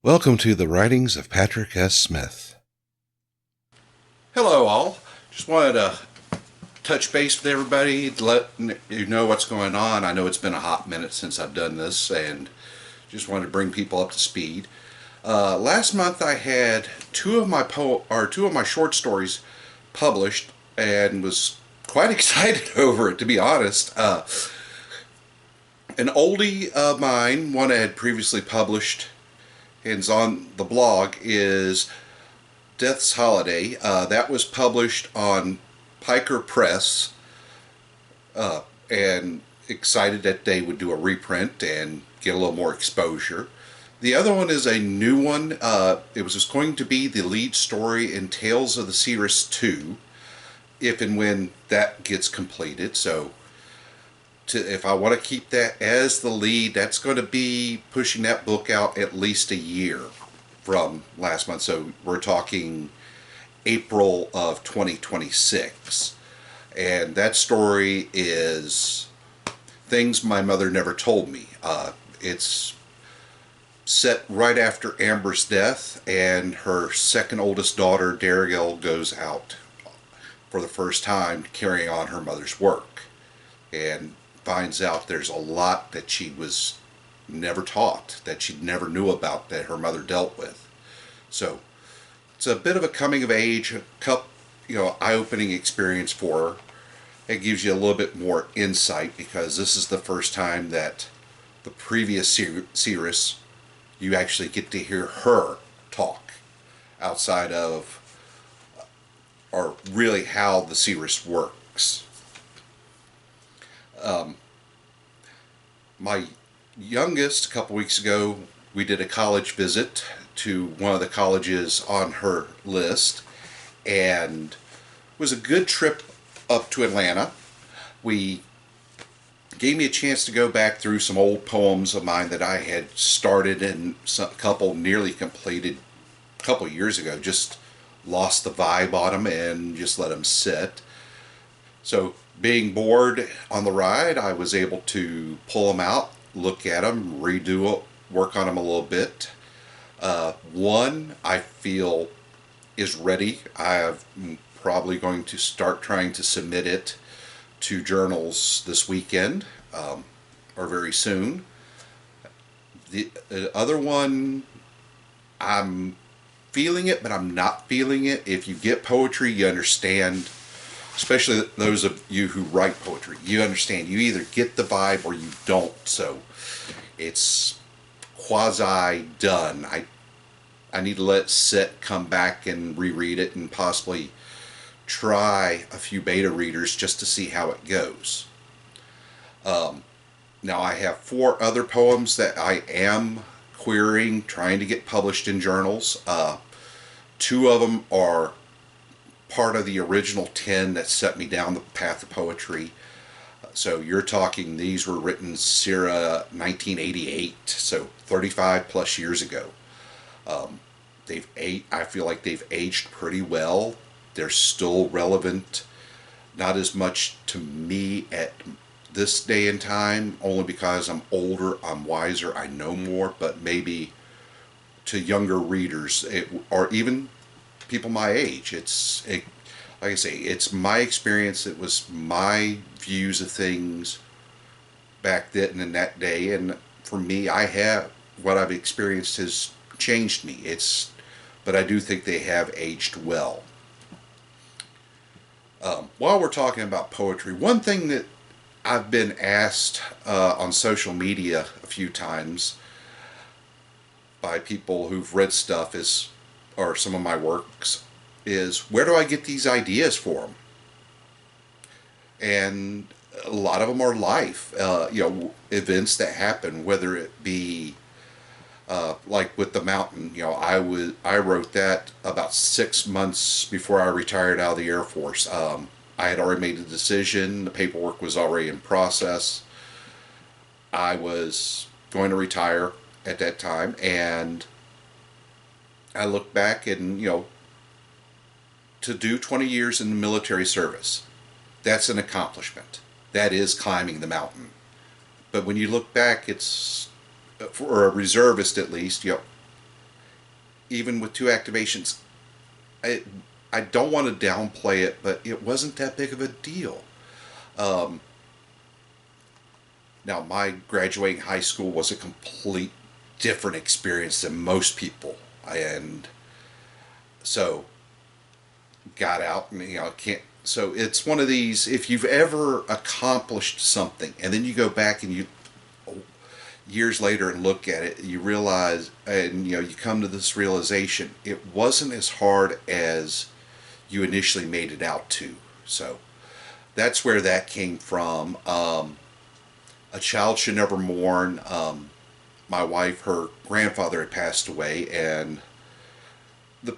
Welcome to the writings of Patrick S. Smith. Hello, all. Just wanted to touch base with everybody, to let you know what's going on. I know it's been a hot minute since I've done this, and just wanted to bring people up to speed. Last month, I had two of my short stories published, and was quite excited over it, to be honest. An oldie of mine, one I had previously published, and is on the blog, is Death's Holiday. That was published on Piker Press, and excited that they would do a reprint and get a little more exposure. The other one is a new one. It was just going to be the lead story in Tales of the Seeress 2, if and when that gets completed. So if I want to keep that as the lead, that's going to be pushing that book out at least a year from last month. So we're talking April of 2026. And that story is Things My Mother Never Told Me. It's set right after Amber's death, and her second oldest daughter, Darigel, goes out for the first time carrying on her mother's work, and finds out there's a lot that she was never taught, that she never knew about, that her mother dealt with. So it's a bit of a coming of age, eye-opening experience for her. It gives you a little bit more insight, because this is the first time that the previous seeress, you actually get to hear her talk outside of, or really how the seeress works. My youngest, a couple weeks ago, we did a college visit to one of the colleges on her list, and it was a good trip up to Atlanta. We gave me a chance to go back through some old poems of mine that I had started and a couple nearly completed a couple years ago. Just lost the vibe on them and just let them sit. So being bored on the ride, I was able to pull them out, look at them, redo it, work on them a little bit. One I feel is ready. I'm probably going to start trying to submit it to journals this weekend, or very soon. The other one, I'm feeling it, but I'm not feeling it. If you get poetry, you understand, especially those of you who write poetry, you understand. You either get the vibe or you don't. So it's quasi done. I need to let it sit, come back and reread it, and possibly try a few beta readers just to see how it goes. Now I have 4 other poems that I am querying, trying to get published in journals. 2 of them are part of the original 10 that set me down the path of poetry. So you're talking, these were written circa 1988, so 35 plus years ago. I feel like they've aged pretty well. They're still relevant, not as much to me at this day and time, only because I'm older, I'm wiser, I know more, but maybe to younger readers, or even people my age, like I say, it's my experience. It was my views of things back then in that day, and for me, what I've experienced has changed me. But I do think they have aged well. While we're talking about poetry, one thing that I've been asked on social media a few times by people who've read stuff or some of my works, is where do I get these ideas for them? And a lot of them are life, events that happen, whether it be like with the mountain. I wrote that about 6 months before I retired out of the Air Force. I had already made the decision. The paperwork was already in process. I was going to retire at that time, and I look back and, to do 20 years in the military service, that's an accomplishment. That is climbing the mountain. But when you look back, it's, for a reservist at least, even with two activations, I, I don't want to downplay it, but it wasn't that big of a deal. Um, Now, my graduating high school was a complete different experience than most people, and so got out and can't. So it's one of these. If you've ever accomplished something, and then you go back and you years later and look at it, you realize, and you come to this realization, it wasn't as hard as you initially made it out to. So that's where that came from. A child should never mourn. My wife, her grandfather had passed away, and the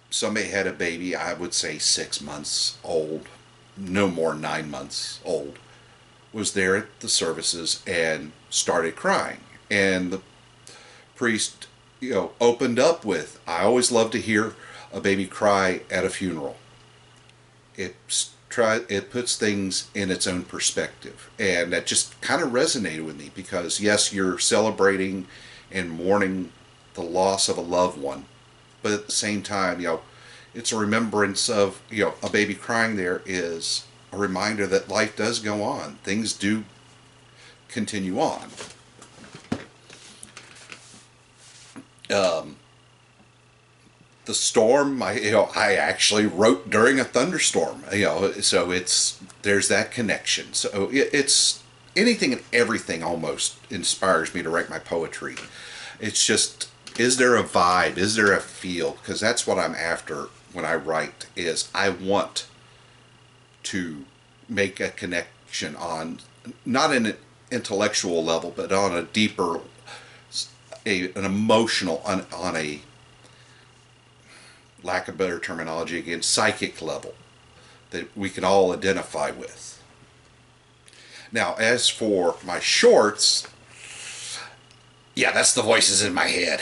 somebody had a baby. I would say 6 months old, no more 9 months old. Was there at the services and started crying, and the priest, opened up with, "I always love to hear a baby cry at a funeral. It puts things in its own perspective," and that just kind of resonated with me because yes, you're celebrating and mourning the loss of a loved one, but at the same time, it's a remembrance of a baby crying. There is a reminder that life does go on. Things do continue on. Um, the storm, I actually wrote during a thunderstorm, so there's that connection. So it's anything and everything almost inspires me to write my poetry. It's just, is there a vibe? Is there a feel? Because that's what I'm after when I write. Is I want to make a connection on not an intellectual level, but on a deeper, an emotional, on a lack of better terminology again, psychic level that we can all identify with. Now, as for my shorts, yeah, that's the voices in my head.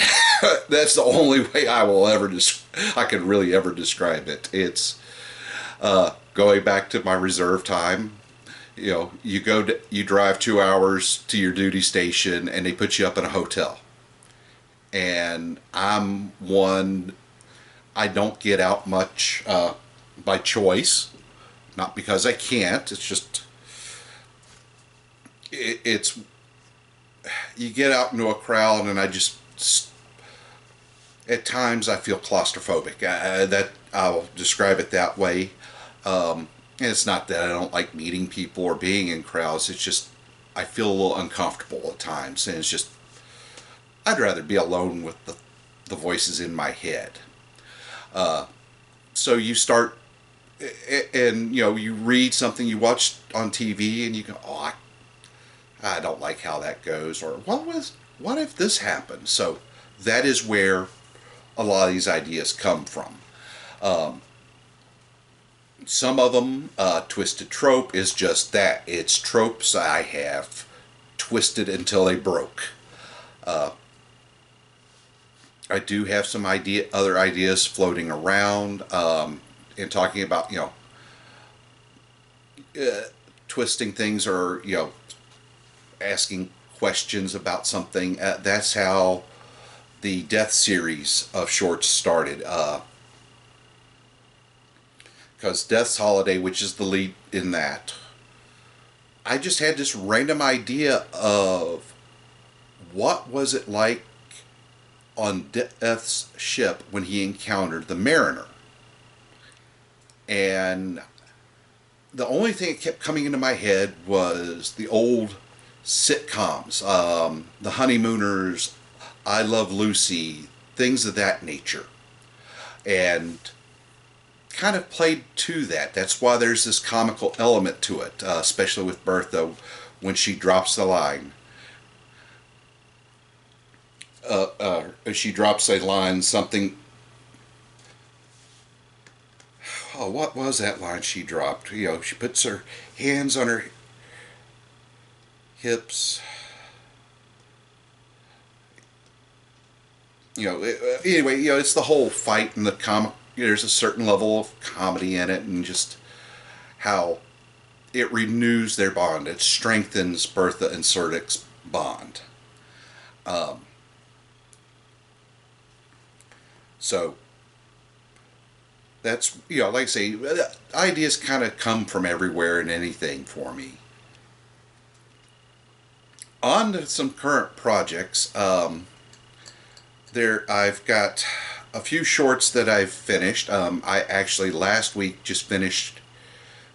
That's the only way I could really ever describe it. It's going back to my reserve time. You drive 2 hours to your duty station, and they put you up in a hotel. And I'm one. I don't get out much by choice, not because I can't. It's just it's you get out into a crowd, and I just at times I feel claustrophobic. That I'll describe it that way. And it's not that I don't like meeting people or being in crowds. It's just I feel a little uncomfortable at times, and it's just I'd rather be alone with the voices in my head. So you start, and you read something you watch on TV, and you go, "Oh, I don't like how that goes," or what if this happened? So that is where a lot of these ideas come from. Some of them, Twisted Trope, is just that. It's tropes I have twisted until they broke. I do have some other ideas floating around, and talking about, twisting things, or, asking questions about something. That's how the Death series of shorts started. Because Death's Holiday, which is the lead in that, I just had this random idea of what was it like on Death's ship when he encountered the Mariner. And the only thing that kept coming into my head was the old sitcoms, The Honeymooners, I Love Lucy, things of that nature. And kind of played to that. That's why there's this comical element to it, especially with Bertha when she drops the line. She drops a line, something. Oh, what was that line she dropped? She puts her hands on her hips. Anyway, it's the whole fight and the comic. There's a certain level of comedy in it, and just how it renews their bond. It strengthens Bertha and Serdic's bond. So that's, like I say, ideas kind of come from everywhere and anything for me. On to some current projects. I've got a few shorts that I've finished. I actually last week just finished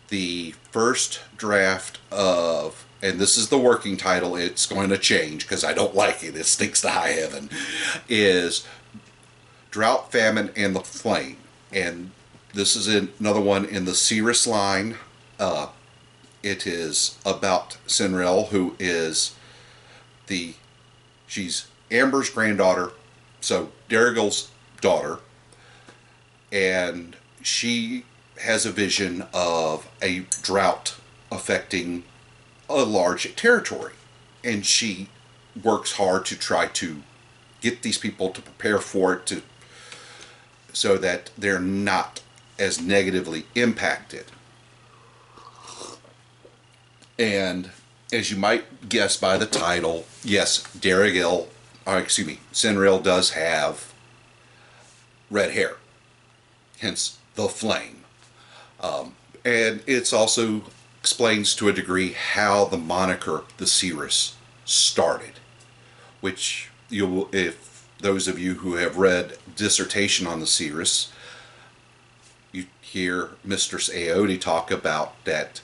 the first draft of, and this is the working title, it's going to change because I don't like it, it stinks to high heaven, is Drought, Famine, and the Flame. And this is another one in the Cirrus line. It is about Cinderella, who is she's Amber's granddaughter, so Darrigal's daughter, and she has a vision of a drought affecting a large territory, and she works hard to try to get these people to prepare for it, so that they're not as negatively impacted. And as you might guess by the title, yes, Cinderella does have red hair, hence the flame. And it's also explains to a degree how the moniker the Cirrus started, which if those of you who have read Dissertation on the Cirrus, you hear Mistress Aode talk about that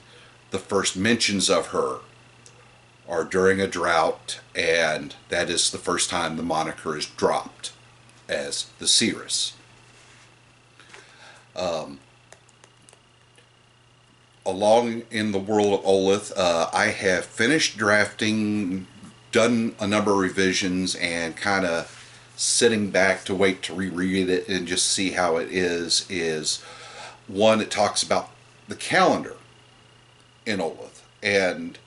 the first mentions of her are during a drought, and that is the first time the moniker is dropped as the Cirrus. Along in the world of Olith, I have finished drafting, done a number of revisions, and kind of sitting back to wait to reread it and just see how it is one that talks about the calendar in Olith. And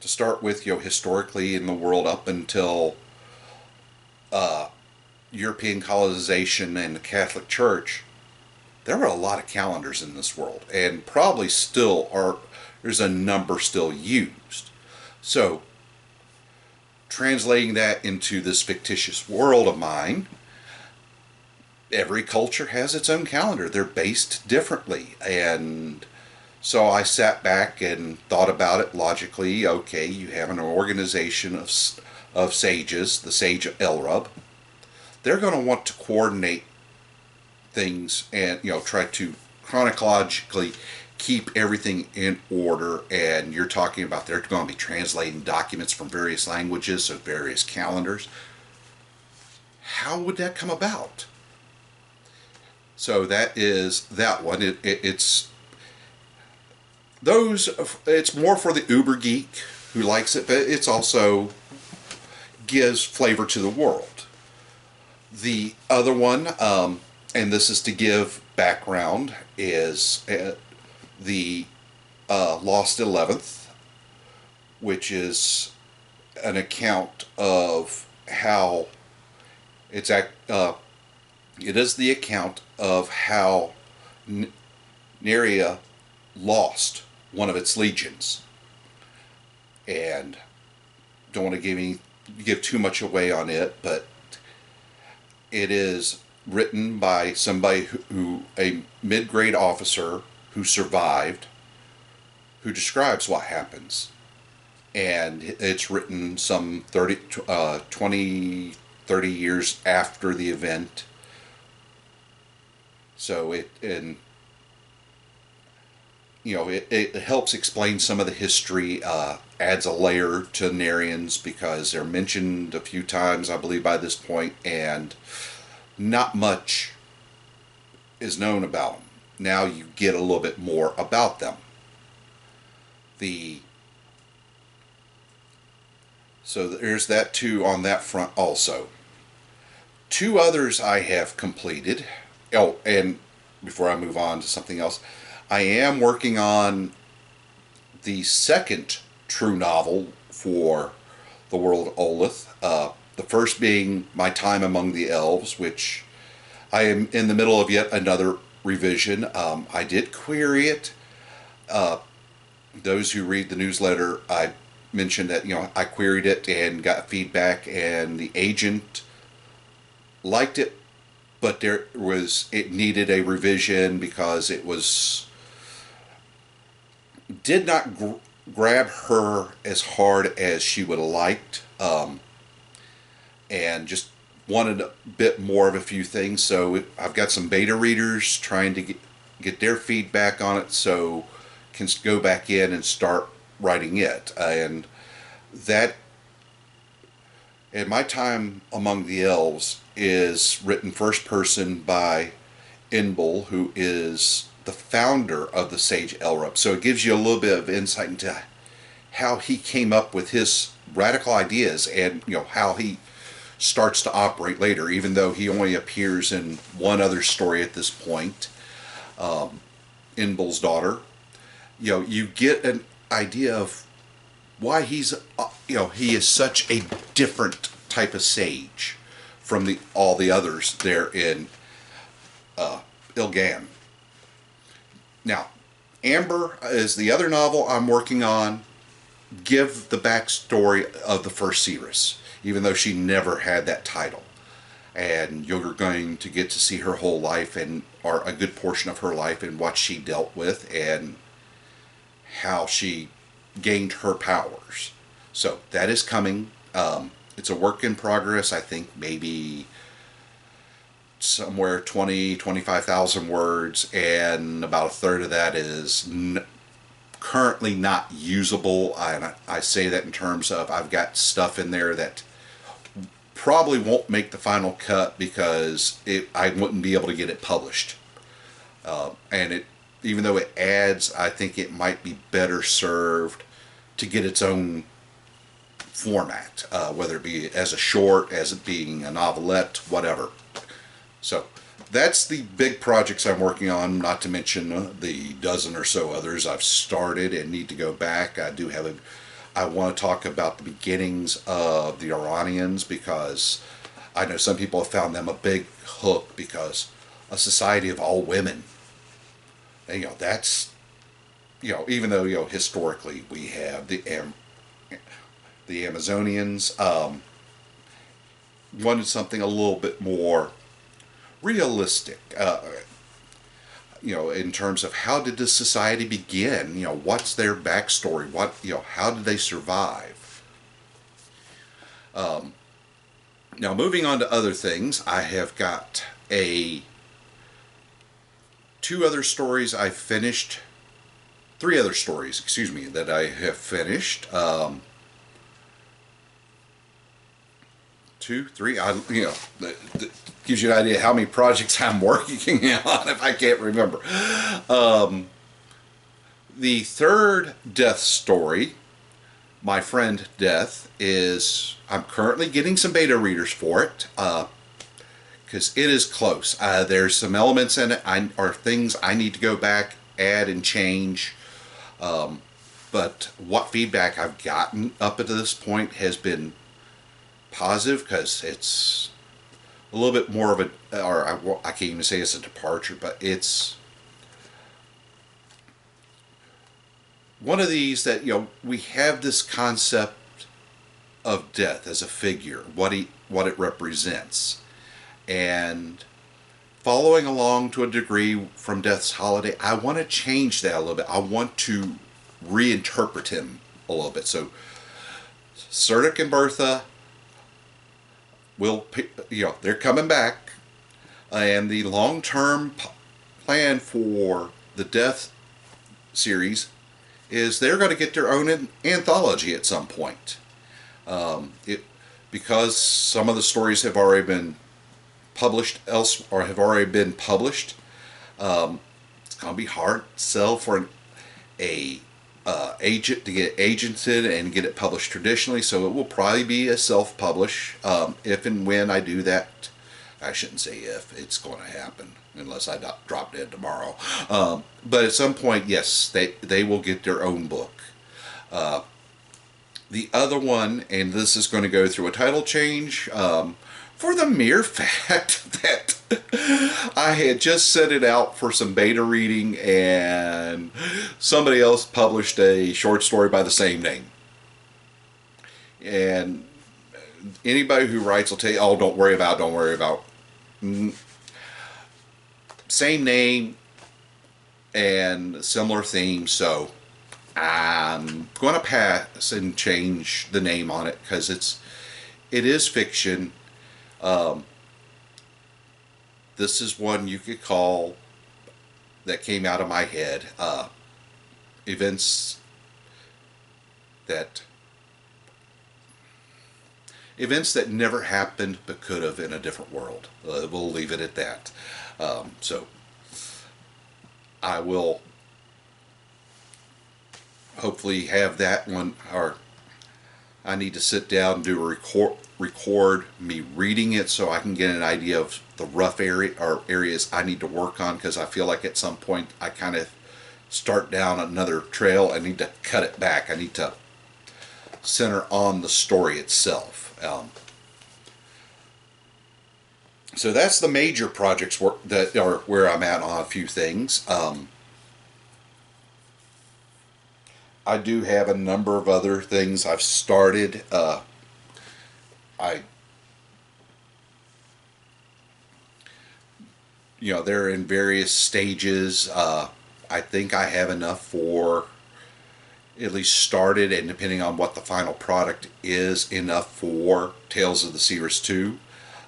to start with, historically in the world up until European colonization and the Catholic Church, there were a lot of calendars in this world, and probably still are. There's a number still used. So translating that into this fictitious world of mine, every culture has its own calendar. They're based differently, and so I sat back and thought about it logically. Okay, you have an organization of sages, the Sage of Elrub. They're going to want to coordinate things and try to chronologically keep everything in order. And you're talking about they're going to be translating documents from various languages of various calendars. How would that come about? So that is that one. It's more for the uber geek who likes it, but it's also gives flavor to the world. The other one, and this is to give background, is the Lost 11th, which is an account of how it is the account of how Neria lost one of its legions. And don't want to give too much away on it, but it is written by somebody a mid-grade officer who survived, who describes what happens. And it's written some 20, 30 years after the event. So it helps explain some of the history, adds a layer to Narians because they're mentioned a few times, I believe, by this point, and not much is known about them. Now you get a little bit more about them. So there's that too on that front also. Two others I have completed. Oh, and before I move on to something else, I am working on the second true novel for the world of Olith. The first being My Time Among the Elves, which I am in the middle of yet another revision. I did query it. Those who read the newsletter, I mentioned that I queried it and got feedback, and the agent liked it, but it needed a revision because it did not grab her as hard as she would have liked, and just wanted a bit more of a few things. So I've got some beta readers trying to get their feedback on it, so can go back in and start writing it. And that, in My Time Among the Elves, is written first person by Inbal, who is the founder of the Sage Elrup. So it gives you a little bit of insight into how he came up with his radical ideas, and how he starts to operate later, even though he only appears in one other story at this point, Inbal's daughter. You get an idea of why he is such a different type of sage from all the others there in Ilgan. Now, Amber is the other novel I'm working on. Give the backstory of the first Seeress, even though she never had that title. And you're going to get to see her whole life, or a good portion of her life, and what she dealt with and how she gained her powers. So that is coming. It's a work in progress. I think maybe somewhere 25,000 words, and about a third of that is currently not usable. And I say that in terms of I've got stuff in there that probably won't make the final cut because I wouldn't be able to get it published. And even though it adds, I think it might be better served to get its own format, whether it be as a short, as it being a novelette, whatever. So that's the big projects I'm working on, not to mention the dozen or so others I've started and need to go back. I want to talk about the beginnings of the Iranians, because I know some people have found them a big hook, because a society of all women. And, that's, even though, historically we have the Amazonians, wanted something a little bit more realistic, in terms of how did this society begin? What's their backstory? How did they survive? Now, moving on to other things, I have got two other stories I finished. 3 other stories, excuse me, that I have finished. 2, 3. That gives you an idea how many projects I'm working on if I can't remember. The third Death story, My Friend Death, I'm currently getting some beta readers for it, because it is close. There's some elements in it or things I need to go back, add, and change. But what feedback I've gotten up to this point has been positive, because it's a little bit more of I can't even say it's a departure, but it's one of these that, we have this concept of death as a figure, what it represents, and following along to a degree from Death's Holiday, I want to change that a little bit. I want to reinterpret him a little bit. So Serduk and Bertha they're coming back, and the long-term plan for the Death series is they're going to get their own anthology at some point. Because some of the stories have already been published or have already been published, it's going to be hard to sell for a agent to get agented and get it published traditionally, so it will probably be a self-publish. If and when I do that, I shouldn't say if, it's going to happen unless I drop dead tomorrow. But at some point, yes, they will get their own book. The other one, and this is going to go through a title change, for the mere fact that I had just set it out for some beta reading, and somebody else published a short story by the same name. And anybody who writes will tell you, oh, don't worry about. same name and similar theme, so I'm going to pass and change the name on it because it is fiction. This is one you could call that came out of my head. Events that events that never happened but could have in a different world. We'll leave it at that. So I will hopefully have that one, or I need to sit down and do a record me reading it so I can get an idea of the rough areas I need to work on, because I feel like at some point I kind of start down another trail. I need to cut it back. I need to center on the story itself. So that's the major projects that are where I'm at on a few things. I do have a number of other things I've started. They're in various stages. I think I have enough for at least started, and depending on what the final product is, enough for Tales of the Seers 2.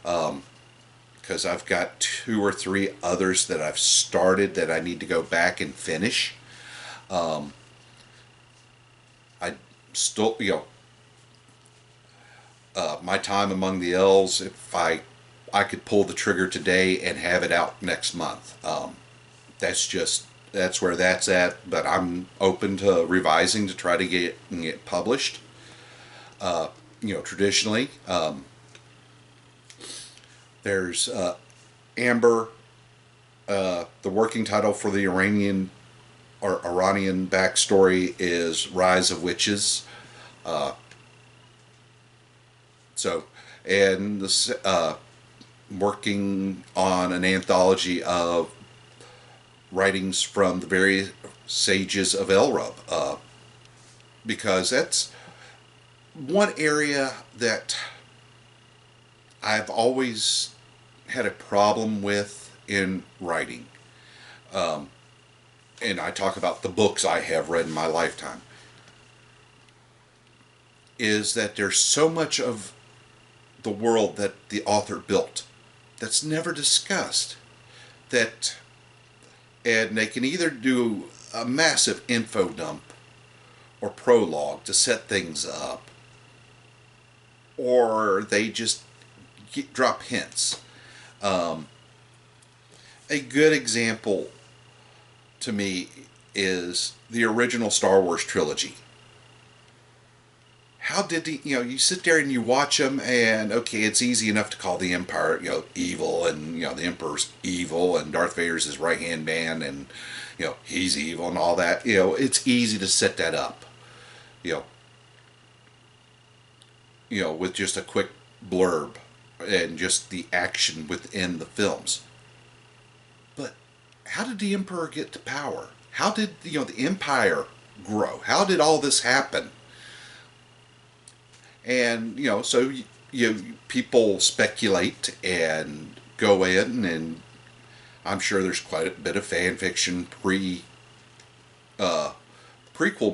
Because I've got 2 or 3 others that I've started that I need to go back and finish. I still, My Time Among the Elves, if I could pull the trigger today and have it out next month. That's where that's at, but I'm open to revising to try to get it published. Traditionally, there's Amber. The working title for the Iranian backstory is Rise of Witches. Working on an anthology of writings from the various sages of Elrub, because that's one area that I've always had a problem with in writing. And I talk about the books I have read in my lifetime, is that there's so much of the world that the author built that's never discussed. And they can either do a massive info dump or prologue to set things up, or they just drop hints. A good example to me is the original Star Wars trilogy. How did you sit there and you watch them, and okay, it's easy enough to call the Empire, evil, and the Emperor's evil, and Darth Vader's his right-hand man, and he's evil and all that. It's easy to set that up. With just a quick blurb and just the action within the films. But how did the Emperor get to power? How did the Empire grow? How did all this happen? And so people speculate and go in, and I'm sure there's quite a bit of fan fiction prequel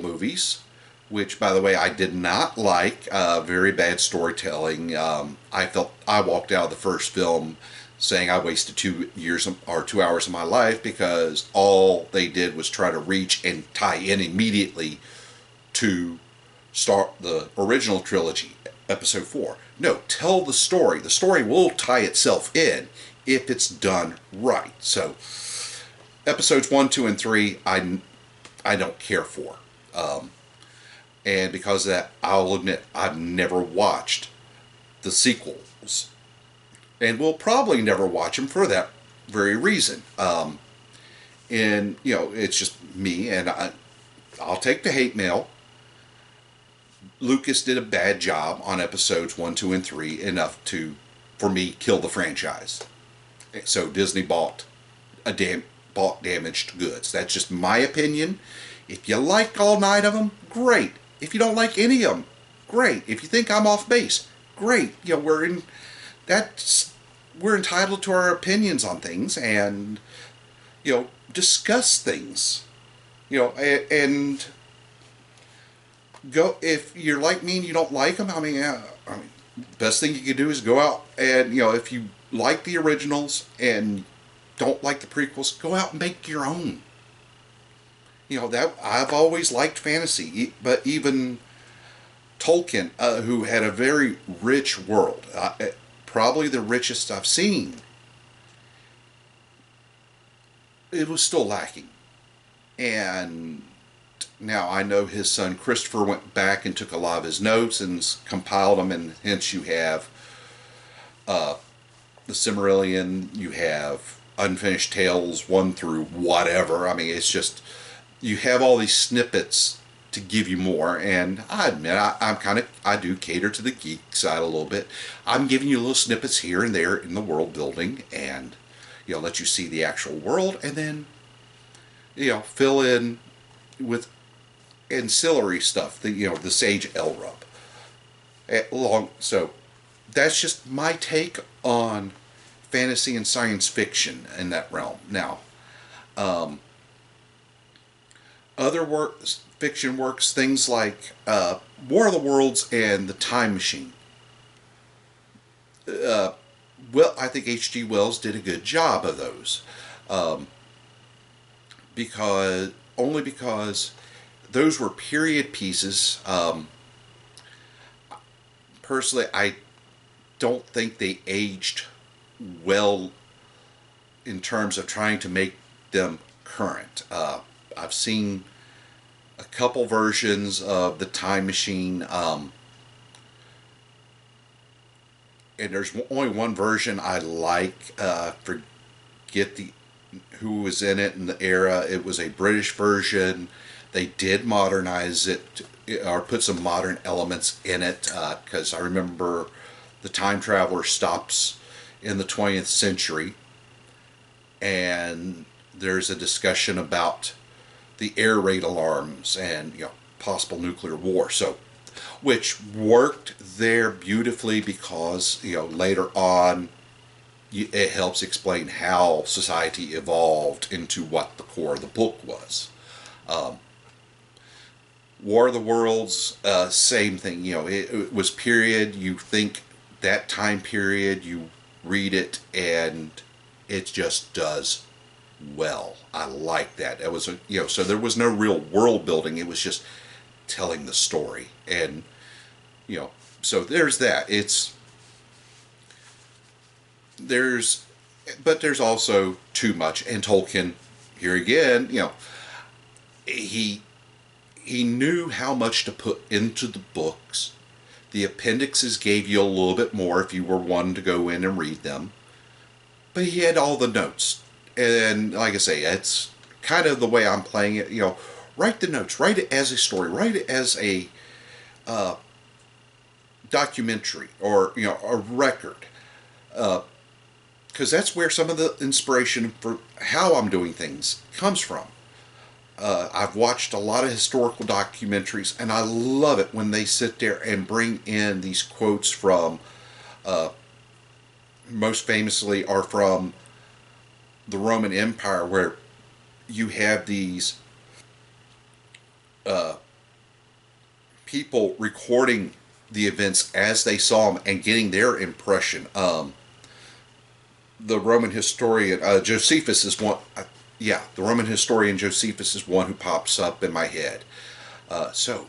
movies, which, by the way, I did not like. Very bad storytelling. I felt I walked out of the first film saying I wasted 2 years or 2 hours of my life, because all they did was try to reach and tie in immediately to start the original trilogy, episode 4. No, tell the story. The story will tie itself in if it's done right. So episodes 1, 2, and 3 I don't care for. And because of that, I'll admit I've never watched the sequels, and will probably never watch them for that very reason. And it's just me, and I'll take the hate mail. Lucas did a bad job on episodes 1, 2, and 3, enough for me kill the franchise. So Disney bought damaged goods. That's just my opinion. If you like all 9 of them, great. If you don't like any of them, great. If you think I'm off base, great. We're entitled to our opinions on things, and discuss things, and go, if you're like me and you don't like them. I mean, best thing you can do is go out and, if you like the originals and don't like the prequels, go out and make your own. That I've always liked fantasy, but even Tolkien, who had a very rich world, probably the richest I've seen, it was still lacking. And now I know his son Christopher went back and took a lot of his notes and compiled them, and hence you have the Silmarillion, you have Unfinished Tales 1 through whatever. I mean, it's just, you have all these snippets to give you more. And I admit, I do cater to the geek side a little bit. I'm giving you little snippets here and there in the world building, and let you see the actual world, and then fill in with ancillary stuff. The Sage Elrub. So that's just my take on fantasy and science fiction in that realm. Now, other fiction works, things like War of the Worlds and The Time Machine. Well, I think H.G. Wells did a good job of those, because those were period pieces. Personally, I don't think they aged well in terms of trying to make them current. I've seen a couple versions of The Time Machine, and there's only one version I like. Forget who was in it in the era. It was a British version. They did modernize it, or put some modern elements in it, because I remember the time traveler stops in the 20th century, and there's a discussion about the air raid alarms and possible nuclear war. So, which worked there beautifully, because later on it helps explain how society evolved into what the core of the book was. War of the Worlds, same thing. It was period. You think that time period, you read it, and it just does well. I like that. It was so there was no real world building. It was just telling the story, and so there's that. But there's also too much. And Tolkien, here again, he knew how much to put into the books. The appendixes gave you a little bit more if you were one to go in and read them. But he had all the notes. And like I say, it's kind of the way I'm playing it. Write the notes. Write it as a story. Write it as a documentary, or a record. Because that's where some of the inspiration for how I'm doing things comes from. I've watched a lot of historical documentaries, and I love it when they sit there and bring in these quotes from, most famously, are from the Roman Empire, where you have these people recording the events as they saw them and getting their impression. The Roman historian Josephus is one. The Roman historian Josephus is one who pops up in my head. So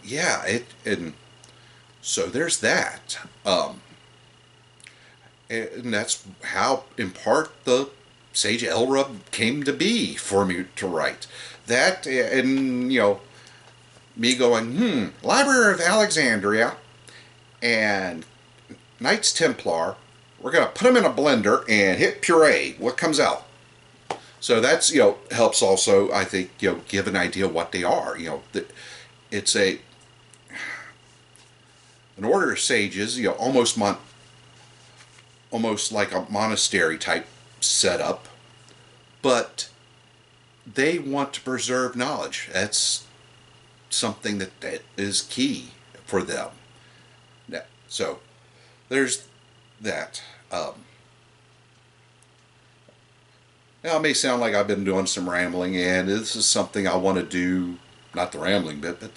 there's that. And that's how, in part, the Sage Elrub came to be for me to write. That, and me going, Library of Alexandria and Knights Templar, we're going to put them in a blender and hit puree. What comes out? So that's, helps also, I think, give an idea of what they are. It's an order of sages, almost like a monastery type setup, but they want to preserve knowledge. That's something that is key for them. So there's that. Now, it may sound like I've been doing some rambling, and this is something I want to do. Not the rambling bit, but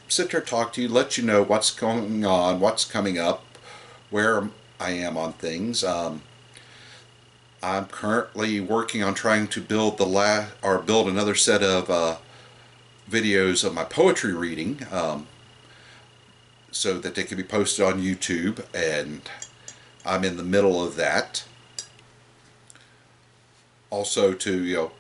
sit there, talk to you, let you know what's going on, what's coming up, where I am on things. I'm currently working on trying to build another set of videos of my poetry reading, so that they can be posted on YouTube, and I'm in the middle of that. Also, to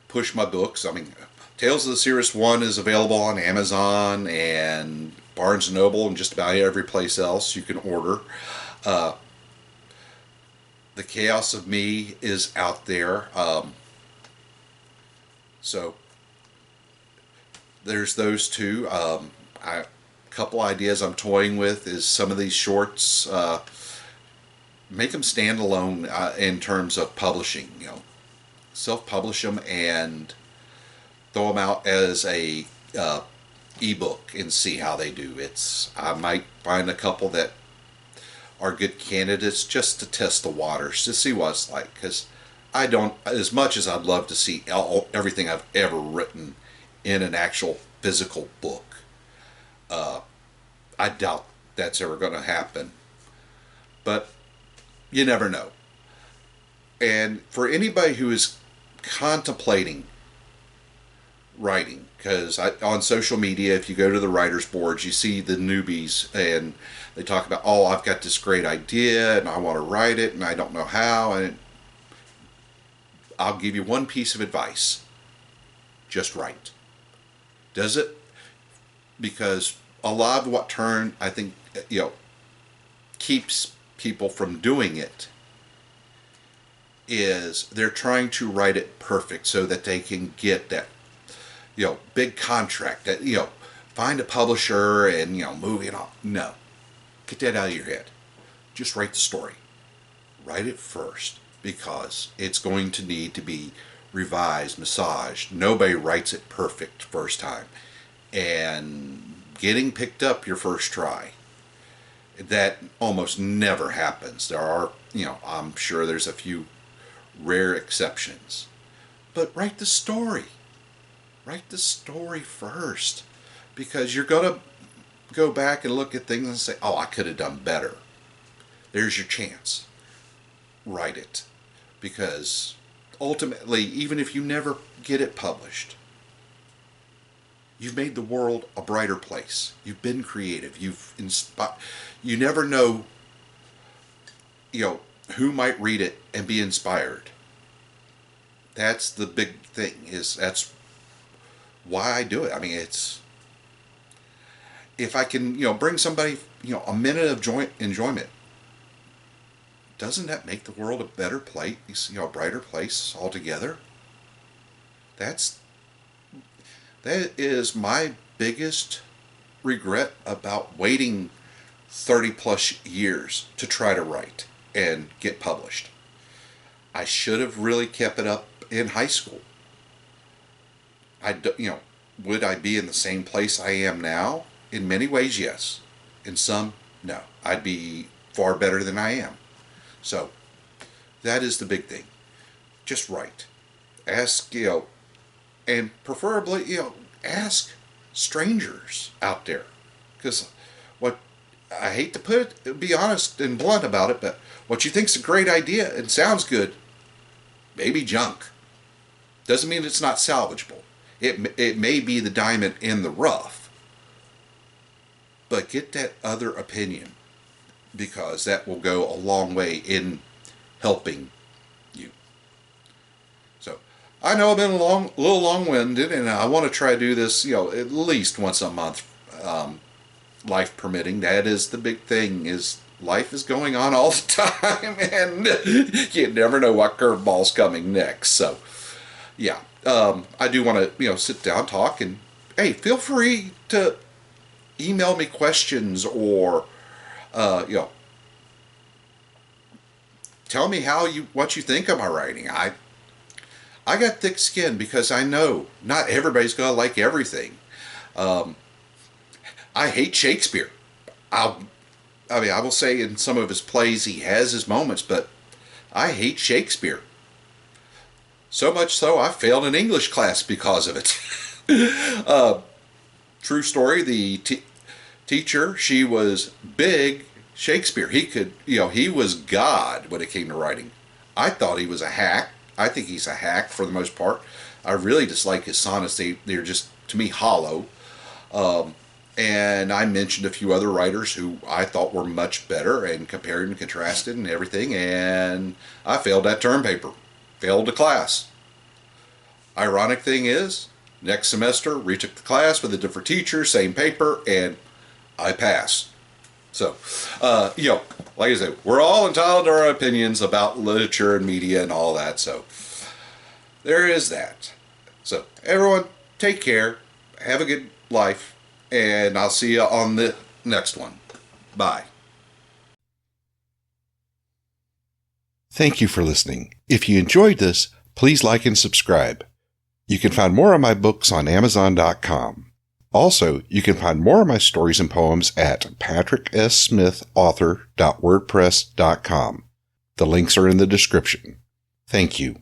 push my books. I mean, Tales of the Cirrus 1 is available on Amazon and Barnes and Noble and just about every place else you can order. The Chaos of Me is out there. So there's those two. A couple ideas I'm toying with is some of these shorts, make them standalone in terms of publishing. Self-publish them and throw them out as a ebook and see how they do. I might find a couple that are good candidates just to test the waters, to see what it's like, because I don't, as much as I'd love to see everything I've ever written in an actual physical book, I doubt that's ever going to happen. But you never know. And for anybody who is contemplating writing, because on social media, if you go to the writers boards, you see the newbies and they talk about, oh, I've got this great idea and I want to write it and I don't know how. And I'll give you one piece of advice: just write. Does it? Because a lot of what I think keeps people from doing it is they're trying to write it perfect so that they can get that big contract, that find a publisher and move it on. No, get that out of your head. Just write the story. Write it first, because it's going to need to be revised, massaged. Nobody writes it perfect first time, and getting picked up your first try, that almost never happens. There are, I'm sure there's a few rare exceptions. But write the story. Write the story first, because you're going to go back and look at things and say, oh, I could have done better. There's your chance. Write it. Because ultimately, even if you never get it published, you've made the world a brighter place. You've been creative. You've inspired. You never know, who might read it and be inspired. That's the big thing. That's why I do it. I mean, if I can, bring somebody, a minute of enjoyment, doesn't that make the world a better place, a brighter place altogether? That is my biggest regret about waiting 30 plus years to try to write and get published. I should have really kept it up in high school. Would I be in the same place I am now? In many ways, yes. In some, no. I'd be far better than I am. So, that is the big thing. Just write. Ask, and preferably, ask strangers out there. Because I hate to be honest and blunt about it, but what you think's a great idea and sounds good may be junk. Doesn't mean it's not salvageable. It may be the diamond in the rough. But get that other opinion, because that will go a long way in helping you. So, I know I've been a little long-winded, and I want to try to do this, at least once a month, life permitting. That is the big thing, is life is going on all the time, and you never know what curveball's coming next. So, yeah, I do want to, sit down, talk, and, hey, feel free to email me questions or, tell me what you think of my writing. I got thick skin, because I know not everybody's going to like everything. I hate Shakespeare. I will say in some of his plays he has his moments, but I hate Shakespeare. So much so, I failed an English class because of it. True story, the teacher, she was big Shakespeare. He was God when it came to writing. I thought he was a hack. I think he's a hack for the most part. I really dislike his sonnets. They're just, to me, hollow. And I mentioned a few other writers who I thought were much better and compared and contrasted and everything, and I failed that term paper. Failed the class. Ironic thing is, next semester, retook the class with a different teacher, same paper, and I passed. So, like I said, we're all entitled to our opinions about literature and media and all that, so there is that. So, everyone, take care, have a good life, and I'll see you on the next one. Bye. Thank you for listening. If you enjoyed this, please like and subscribe. You can find more of my books on Amazon.com. Also, you can find more of my stories and poems at patricssmithauthor.wordpress.com. The links are in the description. Thank you.